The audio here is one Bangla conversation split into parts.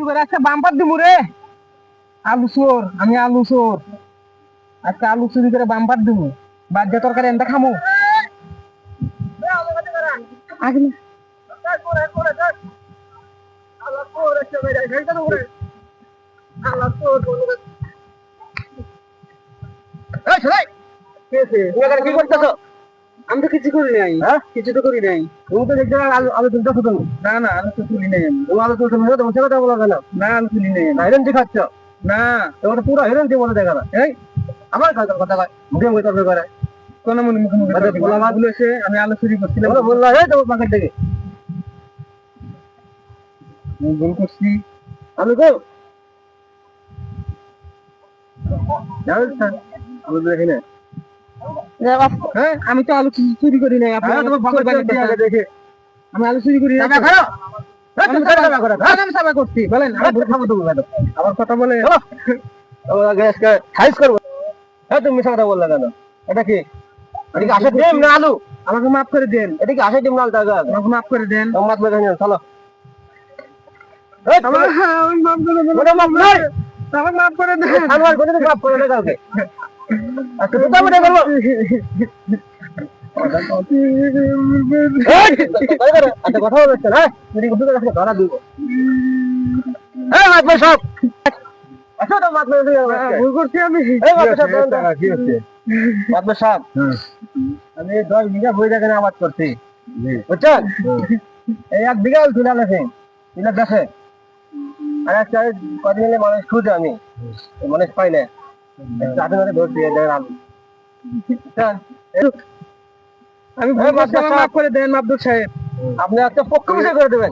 তুই করে একটা বাম্পার দিমু রে। আলু চোর, আমি আলু চোর। আজকে আলু চুরি করে বাম্পার দিমু। বাদ দিয়ে তরকারি এনটা খামু। আগে না। এই সবাই তুমি এখানে কি করতেছো? আমি তো কিছু করি নাই। হ্যাঁ কিছু তো করি নাই। তুমি তো দেখতে আলু আলু তুলতেছো তুমি। না না, আলু তো তুলি নাই আমি। তুমি আলু তুলছো না তোমার সাথে কথা বলা কেন? না, আলু তুলি নাই আমি। হিরেন টি খাচ্ছ? না, তোমার পুরো হিরেন টি বলে দেখা না। এই আমার খাওয়ার কথা কয় মুখে মুখে তর্ক করে। কোন মনে মুখে মুখে বাদে বলা বাদ। বলেছে আমি আলু চুরি করছিলাম। তোমরা বললা এই তোমার পকেট থেকে আমি ভুল করছি। আলু কো জানো আলু দেখি না। হ্যাঁ, আমি তো আলু চুরি করি নাই। আপনি হ্যাঁ তোমার পকেট থেকে আগে দেখে আমি আলু চুরি করি নাই। টাকা খাও। এই তুমি টাকা করো। আমি সাবা করছি। বলেন আমি ভুল খাবো তুমি ম্যাডাম। আবার কথা বলে। ও আগে আজকে সাইজ করব। হ্যাঁ তুমি মিছা কথা বললা কেন? এটা কি? এটা কি আশা ডিম না আলু? আমাকে মাফ করে দেন। এটা কি আশা ডিম না আলু টাকা? আমাকে মাফ করে দেন। তোমার মাছ মেরে নিও চলো। এই আমাকে মাফ করে দেন। ওটা মাপ নাই। আমাকে মাফ করে দেন। আমার কোন দিন মাপ করে না কাউকে। আজকে তো আমি করব। আচ্ছা কথা বলছ না? তুমি কি বুঝতে পারছো ধরা দিব? এই মাছ মেরে সব। আচ্ছা তো মাছ মেরে দিও। ভুল করছি আমি। এই মাছ সব কি হচ্ছে? মাছ মেরে সব। আমি 10 বিঘা বই জায়গায় আবাদ করছি। বুঝছেন? এই 1 বিঘা তুলে আনছে। তুলে দেশে। আর একটা কদিন হলে মানুষ খুঁজে আমি মানুষ পাই না চাকরি ধরে ধরছি আলু আমি ভুল করছি, আমাকে মাফ করে দেন মাবদুল সাহেব। আপনি একটা পক্ষ বিষয় করে দেবেন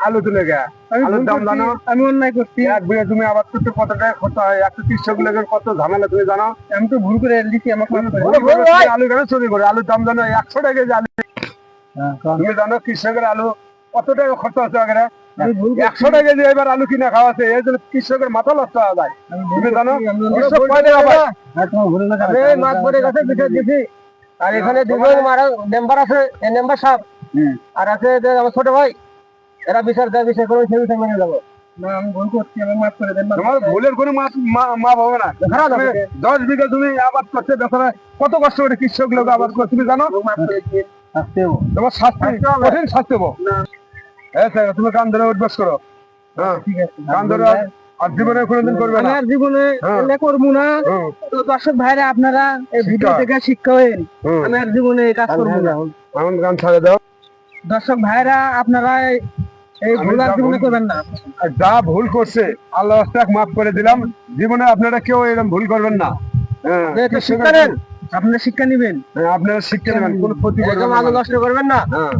আলু তুলে গা আমি আলুর ভুল দাম করছি, জানো? আমি অন্যায় করছি। 1 বিঘা তুমি আবাদ করতে কত টাকা খরচ হয়? 130 লোকের কত ঝামেলা তুমি জানো? আমি তো ভুল করে দিচ্ছি, আমাকে মাফ করে বলো, দেন। বলো, ভাই। আলু কেন চুরি করে? আলুর দাম জানো? 100 টাকা কেজি আলু। তুমি জানো কৃষকের আলু কত টাকা খরচ আছে আগে? আমি ভুল করছি। 100 টাকা কেজি এবার আলু কিনে খাওয়াছে, এই জন্য কৃষকের মাথা নষ্ট হয়ে যায়। তুমি জানো আমি কৃষক কয় টাকা পায়? আমি মাছ পরে গেছে বিষয় দিছি আর এখানে দুজন মারা মেম্বার আছে এই মেম্বার সাহেব আর আছে যে আমার ছোট ভাই এরা বিচার দেয় বিষয় করে সেই বিষয় মেনে যাবো না, আমি ভুল করছি, আমাকে মাফ করে দেন। তোমার ভুলের কোনো মাপ হবে না। খারাপ তুমি 10 বিঘা তুমি আবাদ করতে বেচারা কত কষ্ট করে কৃষক লোক আবাদ করে তুমি জানো? মাফ করে দিন। তোমার শাস্তি কঠিন শাস্তি হবো। না, হ্যাঁ স্যার তুমি কান ধরে উঠবাস করো। হ্যাঁ ঠিক আছে। কান ধরে আর জীবনে কোনোদিন করবে আমি না। আর জীবনে হ্যাঁ। এলে করবো না। হুম, তো দর্শক ভাইরা আপনারা এই ভিডিও শিক্ষা। থেকে শিক্ষা হয়েন। হুম। আমি আর জীবনে এই কাজ করবো না। এখন গান ছাড়ে দাও। দর্শক ভাইরা আপনারা এই আমি ভুল আর যা জীবনে ভুল- করবেন না। আর যা ভুল করছে আল্লাহ রাস্তায় মাফ করে দিলাম। জীবনে আপনারা কেউ এরকম ভুল করবেন না। হ্যাঁ যেহেতু শিক্ষা নেন আপনারা শিক্ষা নিবেন। হ্যাঁ, আপনারা শিক্ষা নেবেন, কোনো ক্ষতি করবেন একদম না। আলু নষ্ট করবেন না হ্যাঁ